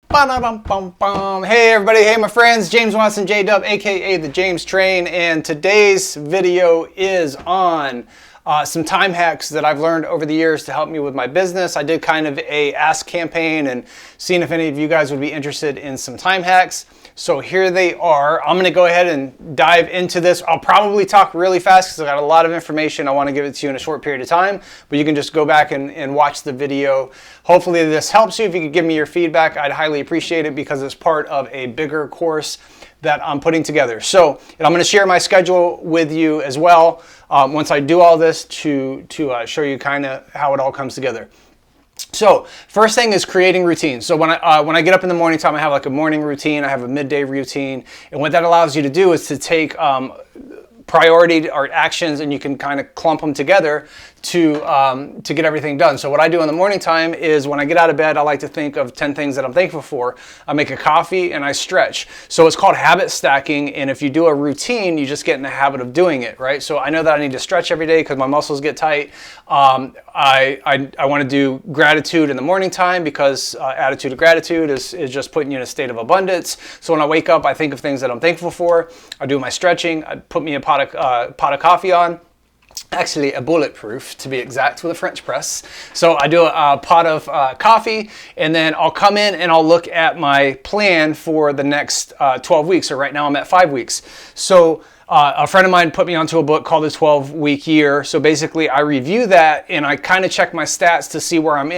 Ba-da-bum-bum-bum. Hey everybody, hey my friends, James Watson, J-Dub, aka the James Train, and today's video is on some time hacks that I've learned over the years to help me with my business. I did kind of a ask campaign and seeing if any of you guys would be interested in some time hacks. So here they are. I'm gonna go ahead and dive into this. I'll probably talk really fast because I've got a lot of information. I wanna give it to you in a short period of time, but you can just go back and watch the video. Hopefully this helps you. If you could give me your feedback, I'd highly appreciate it because it's part of a bigger course that I'm putting together. So, and I'm gonna share my schedule with you as well once I do all this to show you kind of how it all comes together. So first thing is creating routines. So when I get up in the morning time, I have like a morning routine, I have a midday routine, and what that allows you to do is to take priority or actions and you can kind of clump them together to get everything done. So what I do in the morning time is when I get out of bed, I like to think of 10 things that I'm thankful for. I make a coffee and I stretch. So it's called habit stacking, and if you do a routine, you just get in the habit of doing it, right? So I know that I need to stretch every day because my muscles get tight. I want to do gratitude in the morning time because attitude of gratitude is just putting you in a state of abundance. So when I wake up, I think of things that I'm thankful for. I do my stretching. I put me a pot of coffee on. Actually, a bulletproof to be exact, with a French press. So I do a pot of coffee, and then I'll come in and I'll look at my plan for the next 12 weeks. So right now I'm at 5 weeks. So a friend of mine put me onto a book called The 12-Week Year. So basically I review that and I kind of check my stats to see where I'm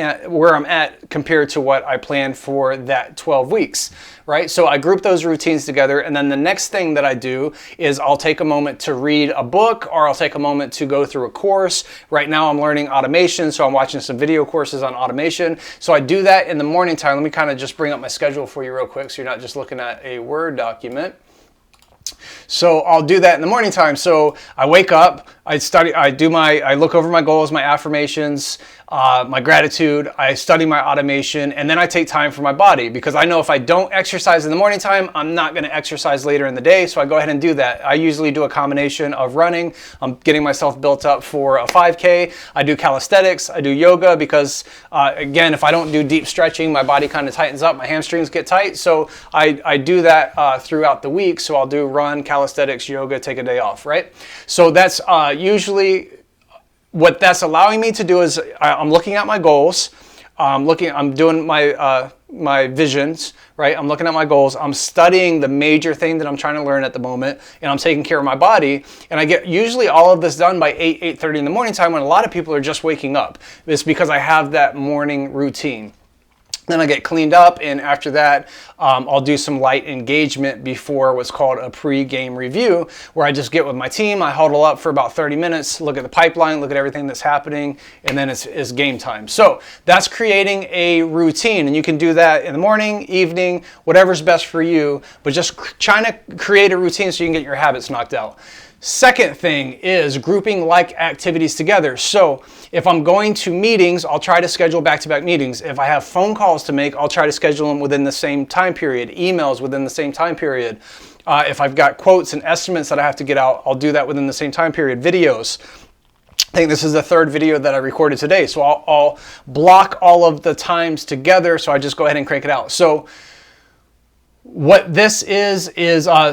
at compared to what I planned for that 12 weeks, right? So I group those routines together, and then the next thing that I do is I'll take a moment to read a book, or I'll take a moment to go through a course. Right now I'm learning automation, so I'm watching some video courses on automation. So I do that in the morning time. Let me kind of just bring up my schedule for you real quick so you're not just looking at a Word document. So I'll do that in the morning time. So I wake up, I look over my goals, my affirmations, my gratitude, I study my automation, and then I take time for my body because I know if I don't exercise in the morning time, I'm not going to exercise later in the day. So I go ahead and do that. I usually do a combination of running. I'm getting myself built up for a 5K. I do calisthenics. I do yoga because, again, if I don't do deep stretching, my body kind of tightens up. My hamstrings get tight. So I do that throughout the week. So I'll do run, calisthenics, yoga, take a day off, right? So that's usually what that's allowing me to do is I'm looking at my goals. I'm doing my visions, right? I'm looking at my goals. I'm studying the major thing that I'm trying to learn at the moment, and I'm taking care of my body. And I get usually all of this done by 8:30 in the morning time when a lot of people are just waking up. It's because I have that morning routine. Then I get cleaned up, and after that, I'll do some light engagement before what's called a pre-game review, where I just get with my team, I huddle up for about 30 minutes, look at the pipeline, look at everything that's happening, and then it's game time. So that's creating a routine, and you can do that in the morning, evening, whatever's best for you, but just trying to create a routine so you can get your habits knocked out. Second thing is grouping like activities together. So if I'm going to meetings, I'll try to schedule back-to-back meetings. If I have phone calls to make, I'll try to schedule them within the same time period, emails within the same time period. If I've got quotes and estimates that I have to get out, I'll do that within the same time period. Videos. I think this is the third video that I recorded today. So I'll block all of the times together, so I just go ahead and crank it out. So what this is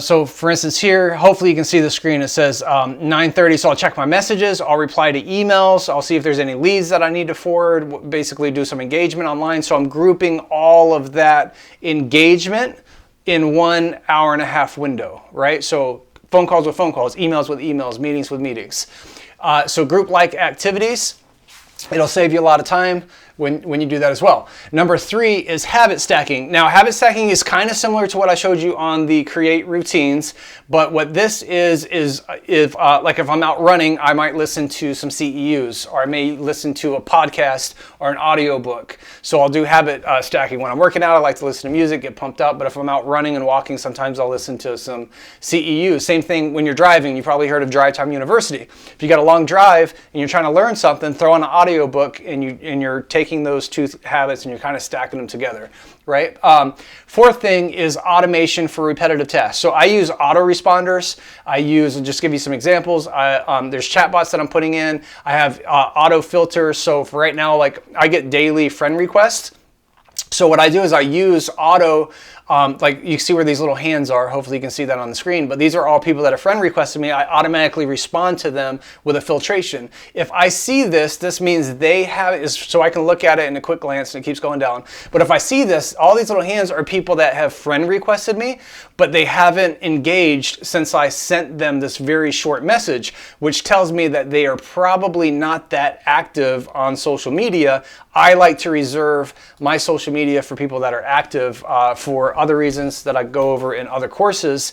so for instance here, hopefully you can see the screen, it says 9:30, so I'll check my messages, I'll reply to emails, I'll see if there's any leads that I need to forward, basically do some engagement online. So I'm grouping all of that engagement in 1 hour and a half window, right? So phone calls with phone calls, emails with emails, meetings with meetings. So group like activities, it'll save you a lot of time when you do that as well. Number 3 is habit stacking. Now, habit stacking is kind of similar to what I showed you on the create routines, but what this is if I'm out running, I might listen to some CEUs, or I may listen to a podcast or an audio book. So I'll do habit stacking. When I'm working out, I like to listen to music, get pumped up, but if I'm out running and walking, sometimes I'll listen to some CEUs. Same thing when you're driving. You probably heard of Drive Time University. If you got a long drive and you're trying to learn something, throw on an audio book and you're taking those two habits and you're kind of stacking them together, right? Fourth thing is automation for repetitive tasks. So I use autoresponders. I'll just give you some examples. There's chatbots that I'm putting in. I have auto filters. So for right now, like I get daily friend requests. So what I do is I use auto, like you see where these little hands are. Hopefully you can see that on the screen. But these are all people that a friend requested me. I automatically respond to them with a filtration. If I see this, this means they have it, so I can look at it in a quick glance and it keeps going down. But if I see this, all these little hands are people that have friend requested me, but they haven't engaged since I sent them this very short message, which tells me that they are probably not that active on social media. I like to reserve my social media for people that are active for other reasons that I go over in other courses.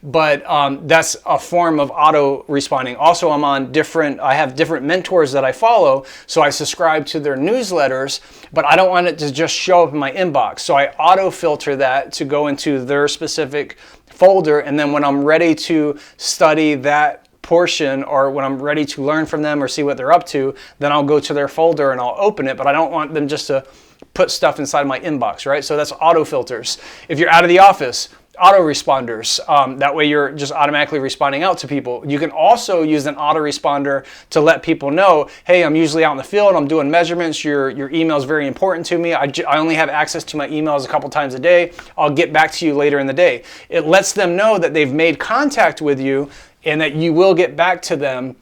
But that's a form of auto responding. Also, I have different mentors that I follow, so I subscribe to their newsletters, but I don't want it to just show up in my inbox. So I auto filter that to go into their specific folder, and then when I'm ready to study that portion, or when I'm ready to learn from them or see what they're up to, then I'll go to their folder and I'll open it. But I don't want them just to put stuff inside my inbox, right? So that's auto filters. If you're out of the office, auto responders. That way you're just automatically responding out to people. You can also use an auto responder to let people know, hey, I'm usually out in the field, I'm doing measurements, your email is very important to me. I only have access to my emails a couple times a day. I'll get back to you later in the day. It lets them know that they've made contact with you and that you will get back to them.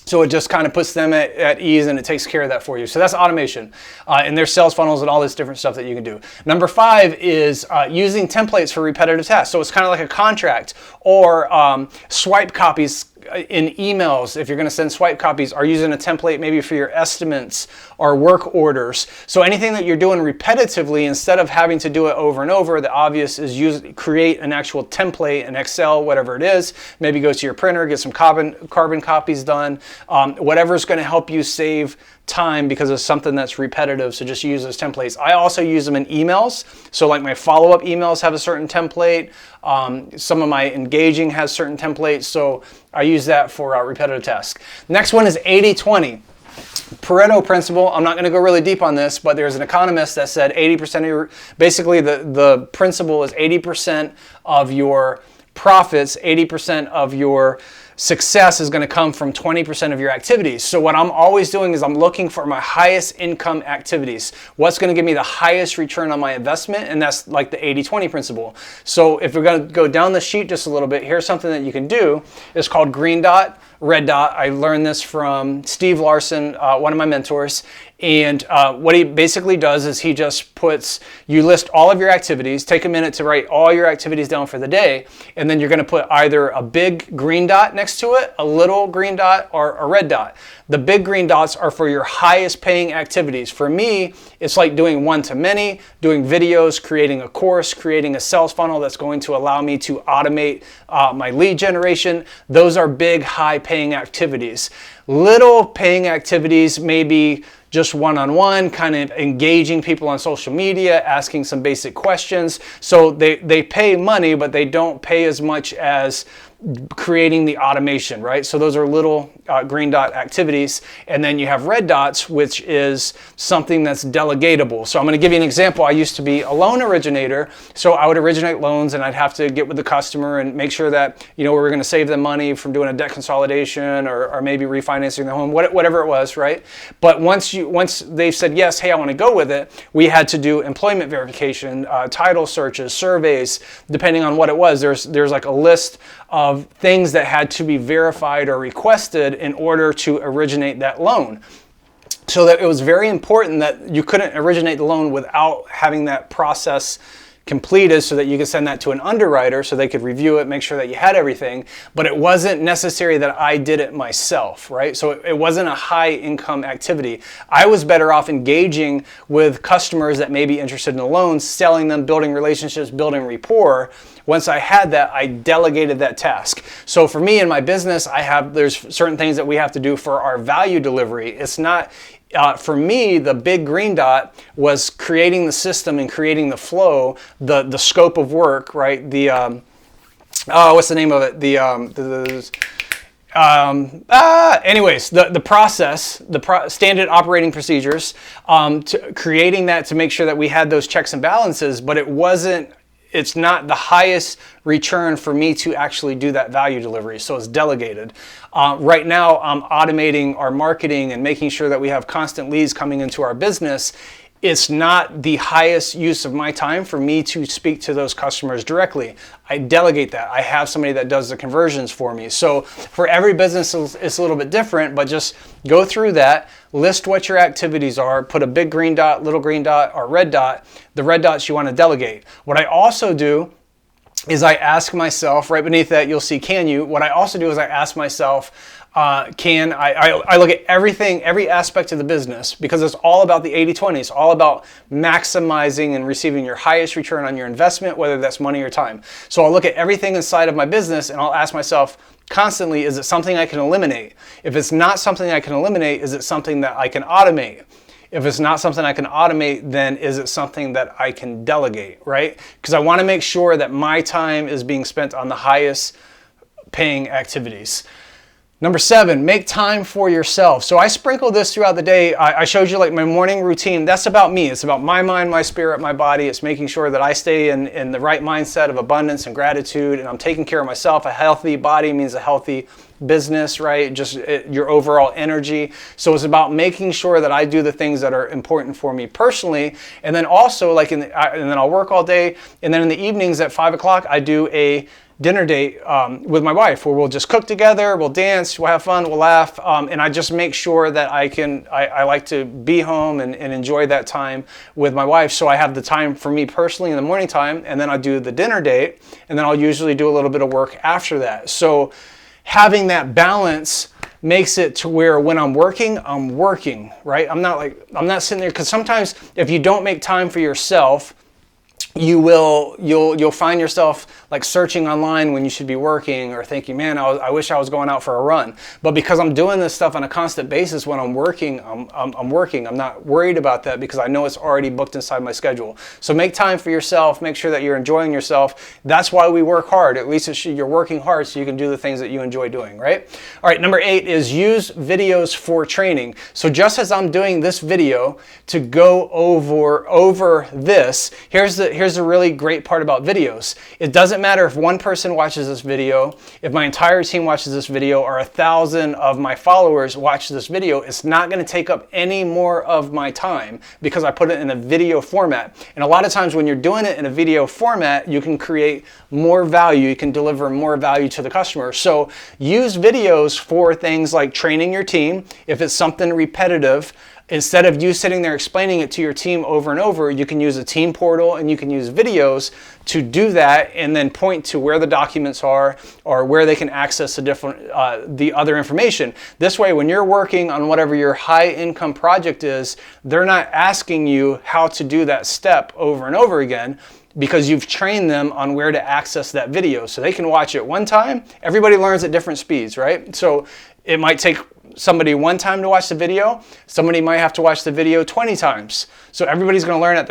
So it just kind of puts them at ease, and it takes care of that for you. So that's automation. And there's sales funnels and all this different stuff that you can do. Number 5 is using templates for repetitive tasks. So it's kind of like a contract, or swipe copies in emails. If you're going to send swipe copies, or using a template maybe for your estimates or work orders. So anything that you're doing repetitively, instead of having to do it over and over, the obvious is create an actual template in Excel, whatever it is. Maybe go to your printer, get some carbon copies done. Whatever's going to help you save time because of something that's repetitive. So just use those templates. I also use them in emails. So like my follow-up emails have a certain template. Some of my engaging has certain templates. So I use that for repetitive tasks. Next one is 80-20. Pareto principle. I'm not going to go really deep on this, but there's an economist that said 80% of your, basically the principle is 80% of your profits, 80% of your success is going to come from 20% of your activities. So what I'm always doing is I'm looking for my highest income activities. What's going to give me the highest return on my investment? And that's like the 80-20 principle. So if we're going to go down the sheet just a little bit, here's something that you can do. It's called green dot, red dot. I learned this from Steve Larson, one of my mentors. And what he basically does is he just puts, you list all of your activities, take a minute to write all your activities down for the day, and then you're going to put either a big green dot next to it, a little green dot, or a red dot. The big green dots are for your highest paying activities. For me, it's like doing one-to-many, doing videos, creating a course, creating a sales funnel that's going to allow me to automate my lead generation. Those are big, high paying activities. Little paying activities may be just one-on-one, kind of engaging people on social media, asking some basic questions. So they pay money, but they don't pay as much as creating the automation, right? So those are little green dot activities. And then you have red dots, which is something that's delegatable. So I'm going to give you an example. I used to be a loan originator. So I would originate loans and I'd have to get with the customer and make sure that, we were going to save them money from doing a debt consolidation or maybe refinancing the home, whatever it was, right? But once they said, yes, hey, I want to go with it, we had to do employment verification, title searches, surveys, depending on what it was. There's like a list of things that had to be verified or requested in order to originate that loan. So that it was very important that you couldn't originate the loan without having that process completed so that you could send that to an underwriter so they could review it, make sure that you had everything. But it wasn't necessary that I did it myself, right? So it wasn't a high income activity. I was better off engaging with customers that may be interested in the loans, selling them, building relationships, building rapport. Once I had that, I delegated that task. So for me in my business, there's certain things that we have to do for our value delivery. It's not, for me, the big green dot was creating the system and creating the flow, the scope of work, right? What's the name of it? Anyways, the process, standard operating procedures, creating that to make sure that we had those checks and balances, but it's not the highest return for me to actually do that value delivery. So it's delegated. Right now, I'm automating our marketing and making sure that we have constant leads coming into our business. it's not the highest use of my time for me to speak to those customers directly. I delegate that. I have somebody that does the conversions for me. So for every business, it's a little bit different, but just go through that, list what your activities are, put a big green dot, little green dot, or red dot, the red dots you want to delegate. What I also do is I ask myself, right beneath that you'll see can you, what I also do is I ask myself, I look at everything, every aspect of the business, because it's all about the 80-20. It's all about maximizing and receiving your highest return on your investment, whether that's money or time. So I'll look at everything inside of my business and I'll ask myself constantly, is it something I can eliminate? If it's not something I can eliminate, is it something that I can automate? If it's not something I can automate, then is it something that I can delegate, right? Because I want to make sure that my time is being spent on the highest paying activities. Number 7, make time for yourself. So I sprinkle this throughout the day. I showed you like my morning routine. That's about me. It's about my mind, my spirit, my body. It's making sure that I stay in the right mindset of abundance and gratitude, and I'm taking care of myself. A healthy body means a healthy business, right? Just your overall energy. So it's about making sure that I do the things that are important for me personally, and then also like and then I'll work all day, and then in the evenings at 5 o'clock I do a dinner date with my wife where we'll just cook together, we'll dance, we'll have fun, we'll laugh, and I just make sure that I like to be home and enjoy that time with my wife. So I have the time for me personally in the morning time, and then I do the dinner date, and then I'll usually do a little bit of work after that. So having that balance makes it to where when I'm working, right? I'm not sitting there, because sometimes if you don't make time for yourself, you'll find yourself like searching online when you should be working, or thinking, man, I wish I was going out for a run. But because I'm doing this stuff on a constant basis when I'm working, I'm working. I'm not worried about that because I know it's already booked inside my schedule. So make time for yourself. Make sure that you're enjoying yourself. That's why we work hard. At least you're working hard so you can do the things that you enjoy doing, right? All right, number 8 is use videos for training. So just as I'm doing this video to go over this, here's the really great part about videos. It doesn't matter if one person watches this video, if my entire team watches this video, or 1,000 of my followers watch this video. It's not going to take up any more of my time because I put it in a video format. And a lot of times when you're doing it in a video format, you can create more value. You can deliver more value to the customer. So use videos for things like training your team. If it's something repetitive, instead of you sitting there explaining it to your team over and over, you can use a team portal and you can use videos to do that, and then point to where the documents are or where they can access the other information. This way, when you're working on whatever your high income project is, they're not asking you how to do that step over and over again, because you've trained them on where to access that video. So they can watch it one time. Everybody learns at different speeds, right? So it might take somebody one time to watch the video. Somebody might have to watch the video 20 times. So everybody's going to learn at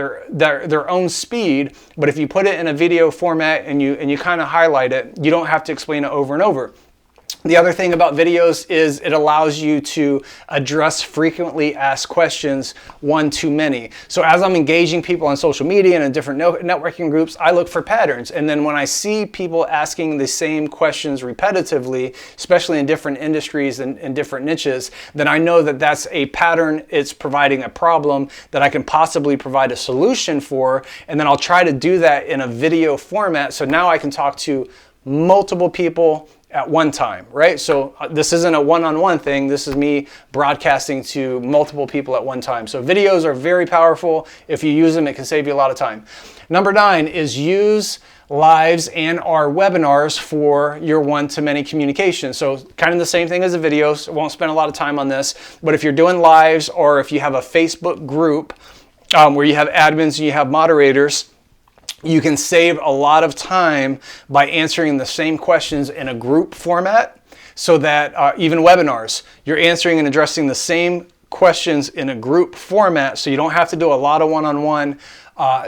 their own speed. But if you put it in a video format and you kind of highlight it, you don't have to explain it over and over. The other thing about videos is it allows you to address frequently asked questions one too many. So as I'm engaging people on social media and in different networking groups, I look for patterns. And then when I see people asking the same questions repetitively, especially in different industries and different niches, then I know that that's a pattern. It's providing a problem that I can possibly provide a solution for. And then I'll try to do that in a video format. So now I can talk to multiple people at one time, right? So this isn't a one-on-one thing. This is me broadcasting to multiple people at one time. So videos are very powerful. If you use them, it can save you a lot of time. Number 9 is use lives and our webinars for your one-to-many communication. So kind of the same thing as the videos. I won't spend a lot of time on this, but if you're doing lives, or if you have a Facebook group where you have admins and you have moderators, you can save a lot of time by answering the same questions in a group format, so that even webinars, you're answering and addressing the same questions in a group format, so you don't have to do a lot of one-on-one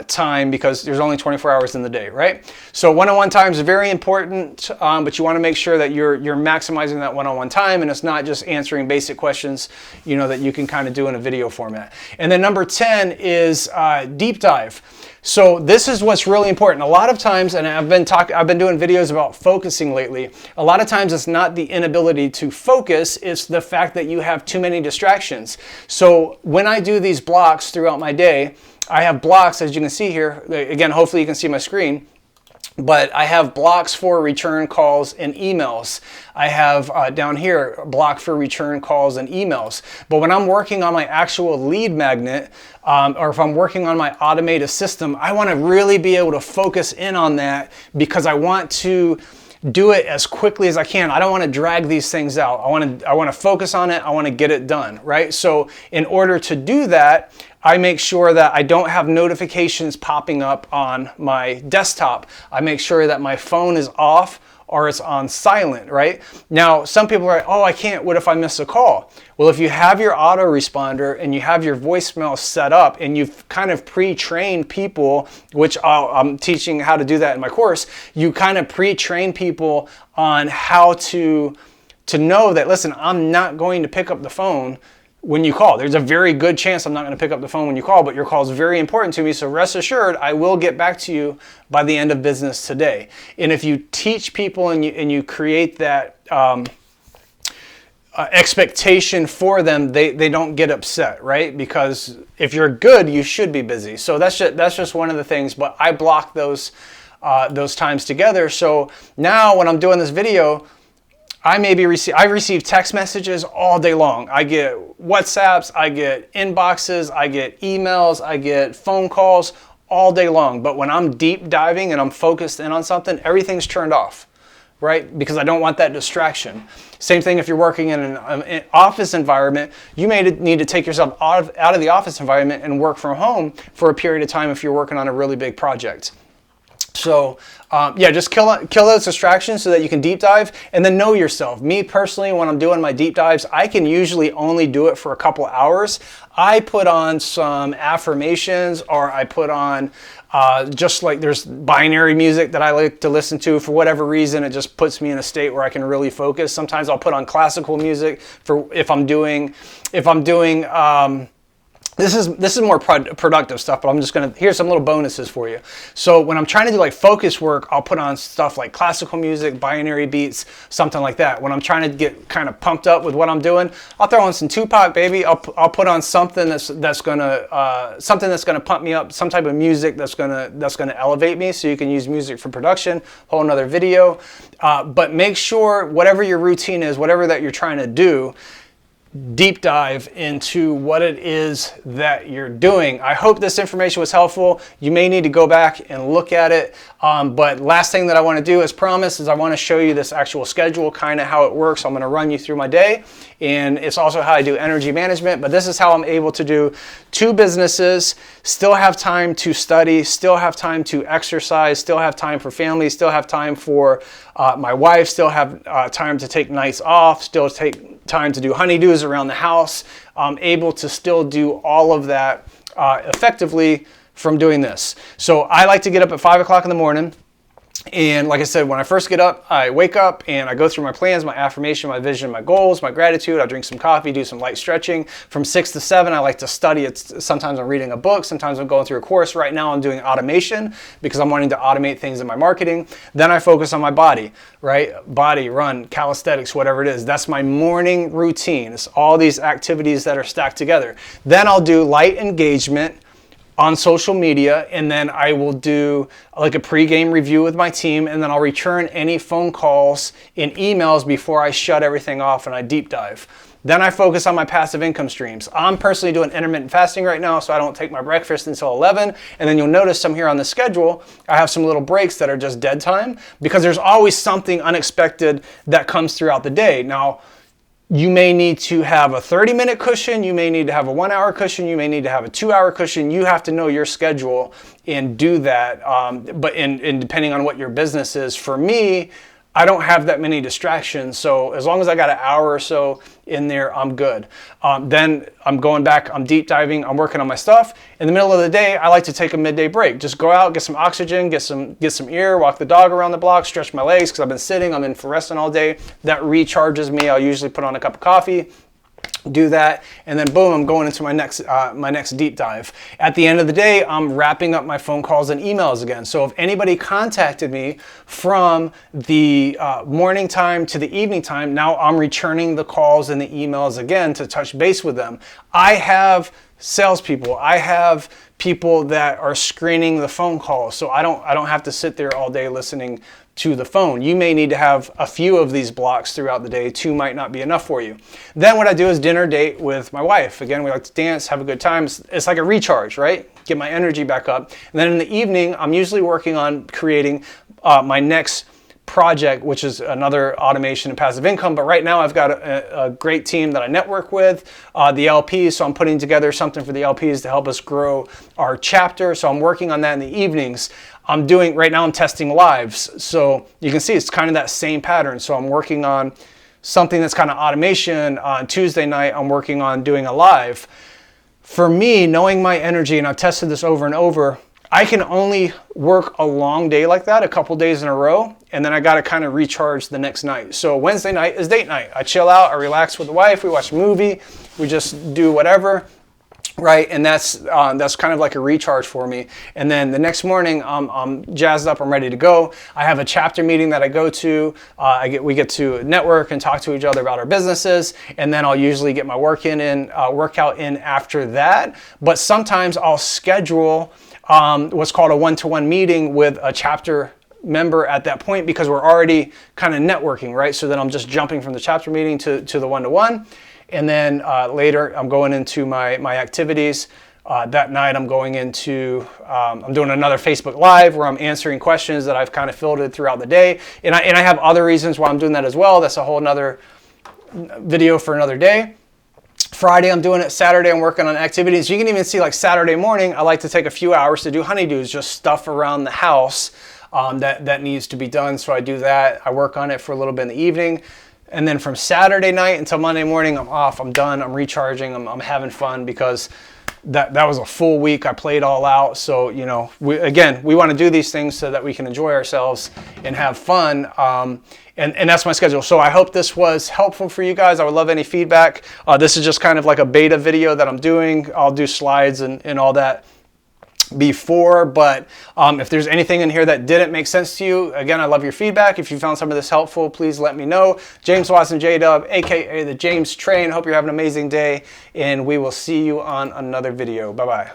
time, because there's only 24 hours in the day, right? So one-on-one time is very important, but you want to make sure that you're maximizing that one-on-one time, and it's not just answering basic questions, you know, that you can kind of do in a video format. And then number 10 is deep dive. So this is what's really important. A lot of times, and I've been doing videos about focusing lately. A lot of times it's not the inability to focus, it's the fact that you have too many distractions. So when I do these blocks throughout my day, I have blocks, as you can see here. Again, hopefully you can see my screen. But I have blocks for return calls and emails. I have down here a block for return calls and emails. But when I'm working on my actual lead magnet, or if I'm working on my automated system, I want to really be able to focus in on that, because I want to do it as quickly as I can. I don't want to drag these things out. I want to focus on it. I want to get it done, right? So in order to do that, I make sure that I don't have notifications popping up on my desktop. I make sure that my phone is off or it's on silent, right? Now, some people are like, oh, I can't, what if I miss a call? Well, if you have your autoresponder and you have your voicemail set up and you've kind of pre-trained people, which I'm teaching how to do that in my course, you kind of pre-train people on how to know that, listen, I'm not going to pick up the phone when you call. There's a very good chance I'm not going to pick up the phone when you call, but your call is very important to me, so rest assured I will get back to you by the end of business today. And if you teach people and you create that expectation for them, they don't get upset, right? Because if you're good, you should be busy. So that's just one of the things, but I block those times together. So now when I'm doing this video, I receive text messages all day long. I get WhatsApps, I get inboxes, I get emails, I get phone calls all day long. But when I'm deep diving and I'm focused in on something, everything's turned off, right? Because I don't want that distraction. Same thing if you're working in an office environment, you may need to take yourself out of the office environment and work from home for a period of time if you're working on a really big project. So yeah, just kill those distractions so that you can deep dive, and then know yourself. Me personally, when I'm doing my deep dives, I can usually only do it for a couple hours. I put on some affirmations, or I put on just like there's binary music that I like to listen to for whatever reason. It just puts me in a state where I can really focus. Sometimes I'll put on classical music for if I'm doing this is more productive stuff, but I'm just gonna, here's some little bonuses for you. So when I'm trying to do like focus work, I'll put on stuff like classical music, binary beats, something like that. When I'm trying to get kind of pumped up with what I'm doing, I'll throw on some Tupac, baby. I'll put on something that's gonna pump me up, some type of music that's gonna elevate me. So you can use music for production, whole another video. But make sure whatever your routine is, whatever that you're trying to do, deep dive into what it is that you're doing. I hope this information was helpful. You may need to go back and look at it. But last thing that I want to do, as promised, is I want to show you this actual schedule, kind of how it works. I'm going to run you through my day, and it's also how I do energy management. But this is how I'm able to do 2 businesses, still have time to study, still have time to exercise, still have time for family, still have time for my wife, still have time to take nights off, still take time to do honeydews around the house. I'm able to still do all of that effectively from doing this. So I like to get up at 5 o'clock in the morning. And like I said, when I first get up, I wake up and I go through my plans, my affirmation, my vision, my goals, my gratitude. I drink some coffee, do some light stretching. From 6 to 7, I like to study. Sometimes I'm reading a book. Sometimes I'm going through a course. Right now I'm doing automation because I'm wanting to automate things in my marketing. Then I focus on my body, right? Body, run, calisthenics, whatever it is. That's my morning routine. It's all these activities that are stacked together. Then I'll do light engagement on social media, and then I will do like a pre-game review with my team, and then I'll return any phone calls and emails before I shut everything off and I deep dive. Then I focus on my passive income streams. I'm personally doing intermittent fasting right now, so I don't take my breakfast until 11, and then you'll notice some here on the schedule, I have some little breaks that are just dead time, because there's always something unexpected that comes throughout the day. Now, you may need to have a 30-minute cushion, you may need to have a 1-hour cushion, you may need to have a 2-hour cushion. You have to know your schedule and do that. But depending on what your business is, for me, I don't have that many distractions. So as long as I got an hour or so in there, I'm good. Then I'm going back, I'm deep diving, I'm working on my stuff. In the middle of the day, I like to take a midday break. Just go out, get some oxygen, get some air, walk the dog around the block, stretch my legs because I've been sitting, I'm in fluorescent all day. That recharges me. I'll usually put on a cup of coffee, do that, and then boom, I'm going into my next deep dive. At the end of the day, I'm wrapping up my phone calls and emails again. So if anybody contacted me from the morning time to the evening time, now I'm returning the calls and the emails again to touch base with them. I have salespeople, I have people that are screening the phone calls, so I don't have to sit there all day listening to the phone. You may need to have a few of these blocks throughout the day. 2 might not be enough for you. Then what I do is dinner date with my wife. Again, we like to dance, have a good time. It's like a recharge, right? Get my energy back up. And then in the evening, I'm usually working on creating my next project, which is another automation and passive income. But right now I've got a great team that I network with, the LPs. So I'm putting together something for the LPs to help us grow our chapter. So I'm working on that in the evenings. Right now I'm testing lives. So you can see it's kind of that same pattern. So I'm working on something that's kind of automation. On Tuesday night, I'm working on doing a live. For me, knowing my energy, and I've tested this over and over, I can only work a long day like that, a couple days in a row, and then I got to kind of recharge the next night. So Wednesday night is date night. I chill out, I relax with the wife, we watch a movie, we just do whatever, right? And that's kind of like a recharge for me. And then the next morning, I'm jazzed up, I'm ready to go. I have a chapter meeting that I go to. We get to network and talk to each other about our businesses, and then I'll usually get my workout in after that. But sometimes I'll schedule what's called a one-to-one meeting with a chapter member at that point because we're already kind of networking, right? So then I'm just jumping from the chapter meeting to the one-to-one. And then later I'm going into my activities. That night I'm going into, I'm doing another Facebook Live where I'm answering questions that I've kind of filtered throughout the day. And I have other reasons why I'm doing that as well. That's a whole nother video for another day. Friday I'm doing it. Saturday I'm working on activities. You can even see like Saturday morning, I like to take a few hours to do honeydews, just stuff around the house that needs to be done. So I do that. I work on it for a little bit in the evening. And then from Saturday night until Monday morning, I'm off, I'm done, I'm recharging, I'm having fun because that was a full week. I played all out. So, you know, we want to do these things so that we can enjoy ourselves and have fun. And that's my schedule. So I hope this was helpful for you guys. I would love any feedback. This is just kind of like a beta video that I'm doing. I'll do slides and all that before, but if there's anything in here that didn't make sense to you, again, I love your feedback. If you found some of this helpful, please let me know. James Watson, J-Dub, aka the James Train. Hope you're having an amazing day, and we will see you on another video. Bye-bye.